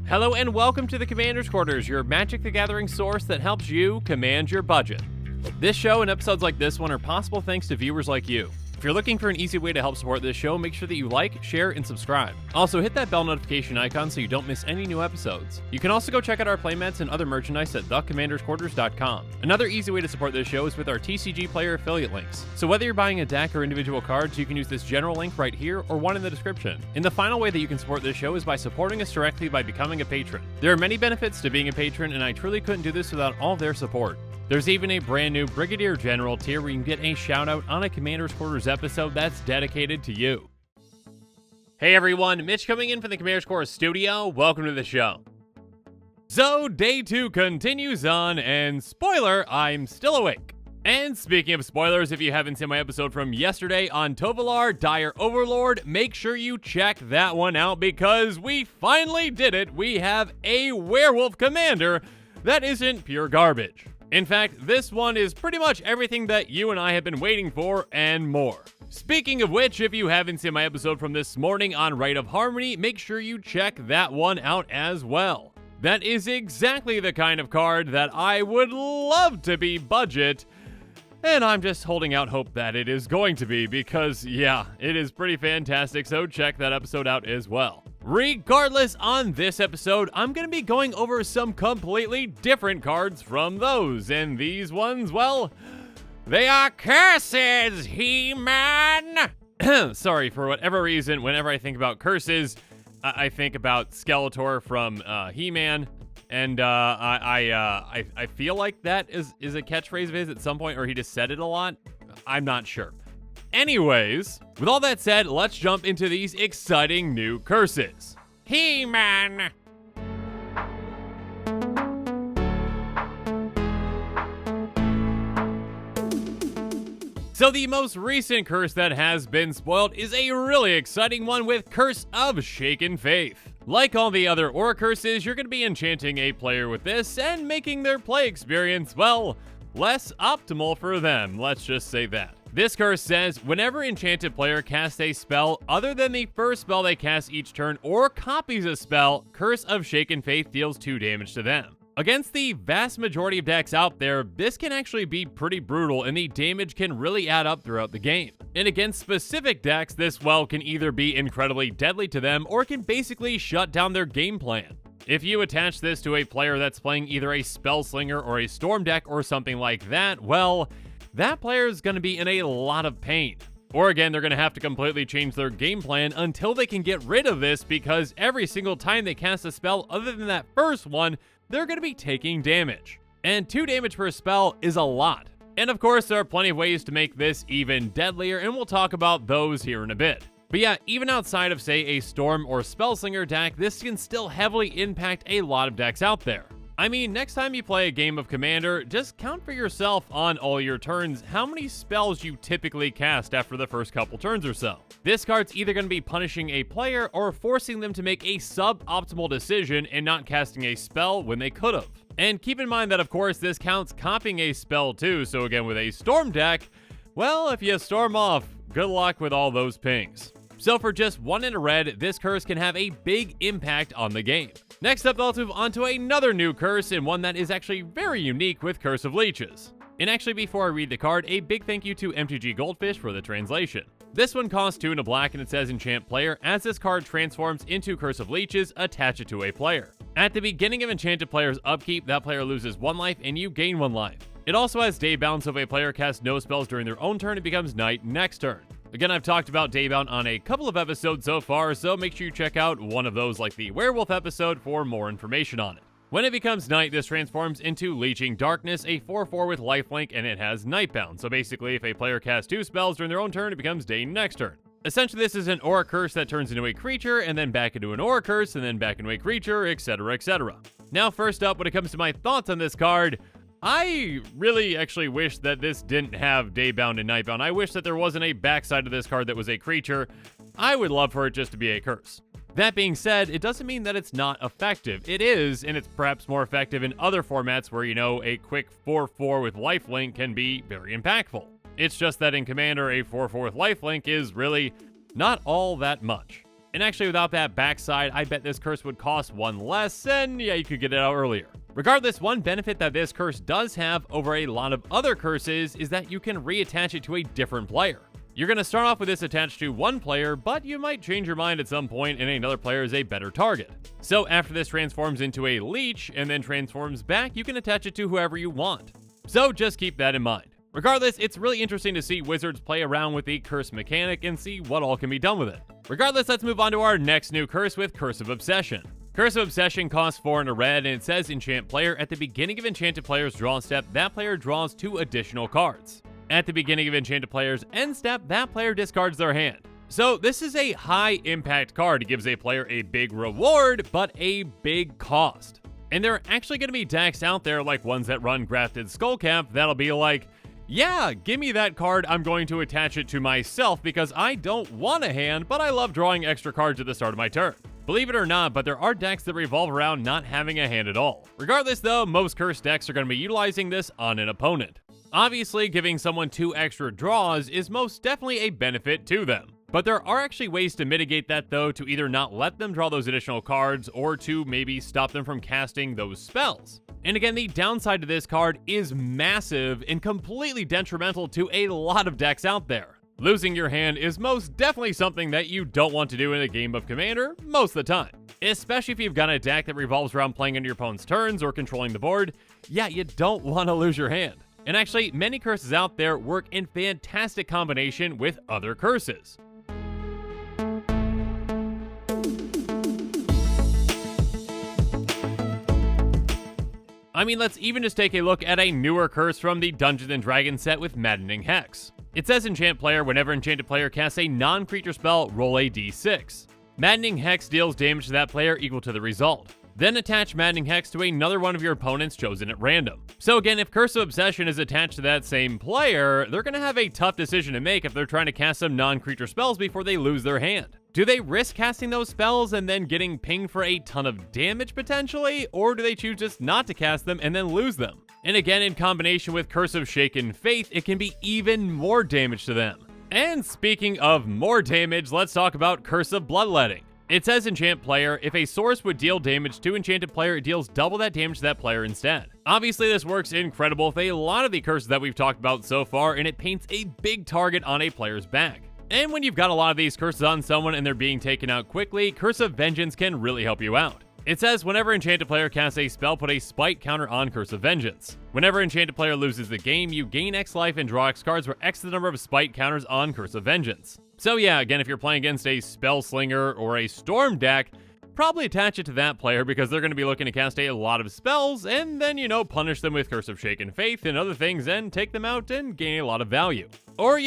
Hello and welcome to the Commander's Quarters, your Magic the Gathering source that helps you command your budget. This show and episodes like this one are possible thanks to viewers like you. If you're looking for an easy way to help support this show, make sure that you like, share, and subscribe. Also, hit that bell notification icon so you don't miss any new episodes. You can also go check out our playmats and other merchandise at thecommandersquarters.com. Another easy way to support this show is with our TCG player affiliate links. So whether you're buying a deck or individual cards, you can use this general link right here or one in the description. And the final way that you can support this show is by supporting us directly by becoming a patron. There are many benefits to being a patron, and I truly couldn't do this without all their support. There's even a brand new Brigadier General tier where you can get a shout out on a Commander's Quarters episode that's dedicated to you. Hey everyone, Mitch coming in from the Commander's Quarters studio. Welcome to the show. So day 2 continues on, and spoiler, I'm still awake. And speaking of spoilers, if you haven't seen my episode from yesterday on Tovolar, Dire Overlord, make sure you check that one out because we finally did it. We have a werewolf commander that isn't pure garbage. In fact, this one is pretty much everything that you and I have been waiting for and more. Speaking of which, if you haven't seen my episode from this morning on Rite of Harmony, make sure you check that one out as well. That is exactly the kind of card that I would love to be budget, and I'm just holding out hope that it is going to be because, yeah, it is pretty fantastic, so check that episode out as well. Regardless, on this episode, I'm going to be going over some completely different cards from those, and these ones, well, they are curses, He-Man! Sorry, for whatever reason, whenever I think about curses, I think about Skeletor from He-Man, and I feel like that is a catchphrase of his at some point, or he just said it a lot. I'm not sure. Anyways, with all that said, let's jump into these exciting new curses. He-Man! So the most recent curse that has been spoiled is a really exciting one with Curse of Shaken Faith. Like all the other Aura curses, you're going to be enchanting a player with this and making their play experience, well, less optimal for them, let's just say that. This curse says, whenever enchanted player casts a spell other than the first spell they cast each turn or copies a spell, Curse of Shaken Faith deals 2 damage to them. Against the vast majority of decks out there, this can actually be pretty brutal and the damage can really add up throughout the game. And against specific decks, this, well, can either be incredibly deadly to them or can basically shut down their game plan. If you attach this to a player that's playing either a Spellslinger or a Storm deck or something like that, well, that player is going to be in a lot of pain. Or again, they're going to have to completely change their game plan until they can get rid of this because every single time they cast a spell other than that first one, they're going to be taking damage. And 2 damage per spell is a lot. And of course, there are plenty of ways to make this even deadlier, and we'll talk about those here in a bit. But yeah, even outside of, say, a Storm or Spellslinger deck, this can still heavily impact a lot of decks out there. I mean, next time you play a game of Commander, just count for yourself on all your turns how many spells you typically cast after the first couple turns or so. This card's either going to be punishing a player or forcing them to make a suboptimal decision and not casting a spell when they could have. And keep in mind that, of course, this counts copying a spell too, so again, with a Storm deck, well, if you storm off, good luck with all those pings. So for just 1 in a red, this curse can have a big impact on the game. Next up, let's move on to another new curse, and one that is actually very unique with Curse of Leeches. And actually, before I read the card, a big thank you to MTG Goldfish for the translation. This one costs 2 and a black, and it says enchant player. As this card transforms into Curse of Leeches, attach it to a player. At the beginning of enchanted player's upkeep, that player loses 1 life and you gain 1 life. It also has Daybound, so if a player casts no spells during their own turn, it becomes night next turn. Again, I've talked about Daybound on a couple of episodes so far, so make sure you check out one of those, like the Werewolf episode, for more information on it. When it becomes night, this transforms into Leeching Darkness, a 4/4 with lifelink, and it has Nightbound. So basically, if a player casts 2 spells during their own turn, it becomes day next turn. Essentially, this is an Aura Curse that turns into a creature, and then back into an Aura Curse, and then back into a creature, etc., etc. Now, first up, when it comes to my thoughts on this card, I really actually wish that this didn't have Daybound and Nightbound. I wish that there wasn't a backside of this card that was a creature. I would love for it just to be a curse. That being said, it doesn't mean that it's not effective. It is, and it's perhaps more effective in other formats where, you know, a quick 4/4 with lifelink can be very impactful. It's just that in Commander, a 4/4 lifelink is really not all that much. And actually, without that backside, I bet this curse would cost 1 less, and yeah, you could get it out earlier. Regardless, one benefit that this curse does have over a lot of other curses is that you can reattach it to a different player. You're going to start off with this attached to one player, but you might change your mind at some point and another player is a better target. So after this transforms into a leech and then transforms back, you can attach it to whoever you want. So just keep that in mind. Regardless, it's really interesting to see Wizards play around with the curse mechanic and see what all can be done with it. Regardless, let's move on to our next new curse with Curse of Obsession. Curse of Obsession costs 4 and a red, and it says enchant player. At the beginning of enchanted player's draw step, that player draws 2 additional cards. At the beginning of enchanted player's end step, that player discards their hand. So this is a high impact card. It gives a player a big reward, but a big cost. And there are actually going to be decks out there, like ones that run Grafted Skullcap, that'll be like, yeah, give me that card, I'm going to attach it to myself because I don't want a hand, but I love drawing extra cards at the start of my turn. Believe it or not, but there are decks that revolve around not having a hand at all. Regardless though, most cursed decks are going to be utilizing this on an opponent. Obviously, giving someone 2 extra draws is most definitely a benefit to them. But there are actually ways to mitigate that though, to either not let them draw those additional cards or to maybe stop them from casting those spells. And again, the downside to this card is massive and completely detrimental to a lot of decks out there. Losing your hand is most definitely something that you don't want to do in a game of Commander most of the time. Especially if you've got a deck that revolves around playing into your opponent's turns or controlling the board, yeah, you don't want to lose your hand. And actually, many curses out there work in fantastic combination with other curses. I mean, let's even just take a look at a newer curse from the Dungeons & Dragons set with Maddening Hex. It says enchant player, whenever enchanted player casts a non-creature spell, roll a d6. Maddening Hex deals damage to that player equal to the result. Then attach Maddening Hex to another one of your opponents chosen at random. So again, if Curse of Obsession is attached to that same player, they're going to have a tough decision to make if they're trying to cast some non-creature spells before they lose their hand. Do they risk casting those spells and then getting pinged for a ton of damage potentially, or do they choose just not to cast them and then lose them? And again, in combination with Curse of Shaken Faith, it can be even more damage to them. And speaking of more damage, let's talk about Curse of Bloodletting. It says enchant player, if a source would deal damage to enchanted player, it deals double that damage to that player instead. Obviously, this works incredible with a lot of the curses that we've talked about so far, and it paints a big target on a player's back. And when you've got a lot of these curses on someone and they're being taken out quickly, Curse of Vengeance can really help you out. It says whenever enchanted player casts a spell, put a spite counter on Curse of Vengeance. Whenever enchanted player loses the game, you gain X life and draw X cards, where X is the number of spite counters on Curse of Vengeance. So yeah, again, if you're playing against a Spell Slinger or a Storm deck, probably attach it to that player because they're going to be looking to cast a lot of spells and then, punish them with Curse of Shaken Faith and other things and take them out and gain a lot of value. Or,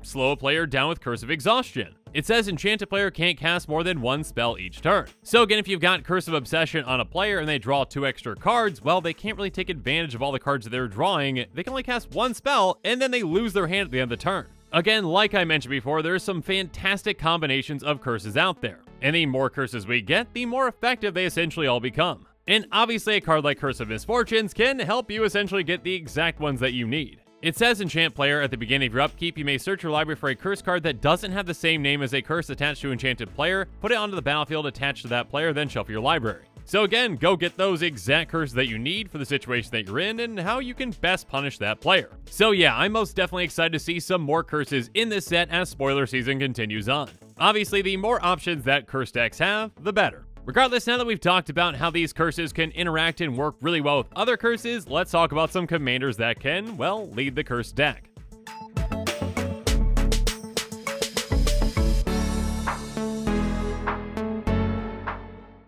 slow a player down with Curse of Exhaustion. It says enchanted player can't cast more than 1 spell each turn. So again, if you've got Curse of Obsession on a player and they draw 2 extra cards, well, they can't really take advantage of all the cards that they're drawing. They can only cast 1 spell and then they lose their hand at the end of the turn. Again, like I mentioned before, there's some fantastic combinations of curses out there. And the more curses we get, the more effective they essentially all become. And obviously a card like Curse of Misfortunes can help you essentially get the exact ones that you need. It says enchant player, at the beginning of your upkeep, you may search your library for a curse card that doesn't have the same name as a curse attached to enchanted player, put it onto the battlefield attached to that player, then shuffle your library. So again, go get those exact curses that you need for the situation that you're in and how you can best punish that player. So yeah, I'm most definitely excited to see some more curses in this set as spoiler season continues on. Obviously, the more options that curse decks have, the better. Regardless, now that we've talked about how these curses can interact and work really well with other curses, let's talk about some commanders that can, well, lead the curse deck.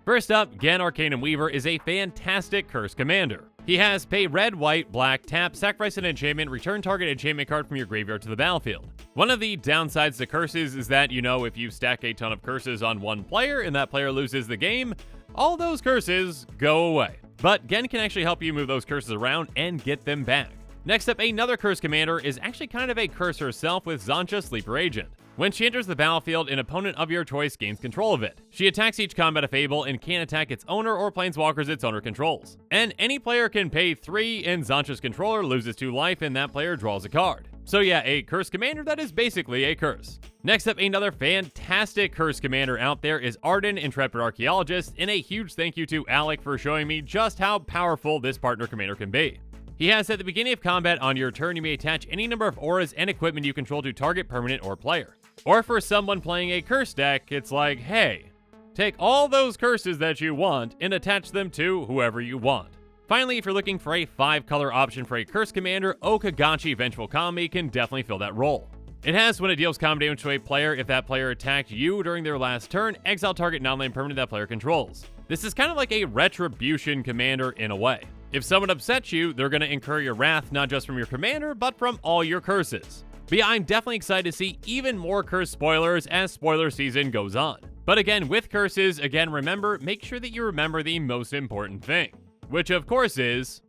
First up, Gan Arcanum Weaver is a fantastic curse commander. He has pay red, white, black, tap, sacrifice an enchantment, return target enchantment card from your graveyard to the battlefield. One of the downsides to curses is that, if you stack a ton of curses on one player and that player loses the game, all those curses go away. But Gen can actually help you move those curses around and get them back. Next up, another curse commander is actually kind of a curse herself with Zancha Sleeper Agent. When she enters the battlefield, an opponent of your choice gains control of it. She attacks each combat of Fable and can attack its owner or planeswalkers its owner controls. And any player can pay 3 and Zancha's controller loses 2 life and that player draws a card. So yeah, a curse commander that is basically a curse. Next up, another fantastic curse commander out there is Arden, Intrepid Archaeologist, and a huge thank you to Alec for showing me just how powerful this partner commander can be. He has at the beginning of combat on your turn, you may attach any number of auras and equipment you control to target permanent or player. Or for someone playing a curse deck, it's like, hey, take all those curses that you want and attach them to whoever you want. Finally, if you're looking for a 5-color option for a curse commander, Okagachi Vengeful Kami can definitely fill that role. It has when it deals combat damage to a player, if that player attacked you during their last turn, exile target non-land permanent that player controls. This is kind of like a retribution commander in a way. If someone upsets you, they're going to incur your wrath not just from your commander, but from all your curses. But yeah, I'm definitely excited to see even more curse spoilers as spoiler season goes on. But again, with curses, again, remember, make sure that you remember the most important thing, which of course is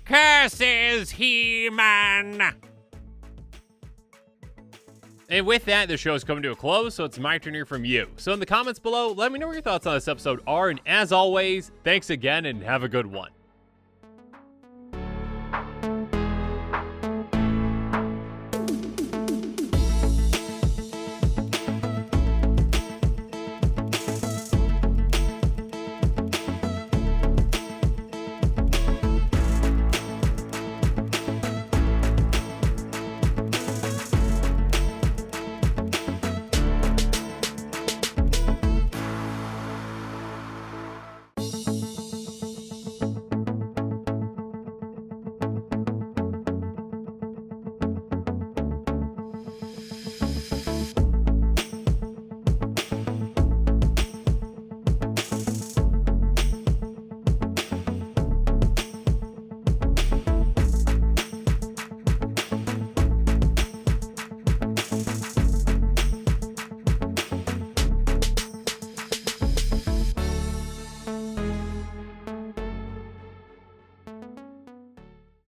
curses, He-Man! And with that, the show is coming to a close, so it's my turn to hear from you. So in the comments below, let me know what your thoughts on this episode are, and as always, thanks again and have a good one.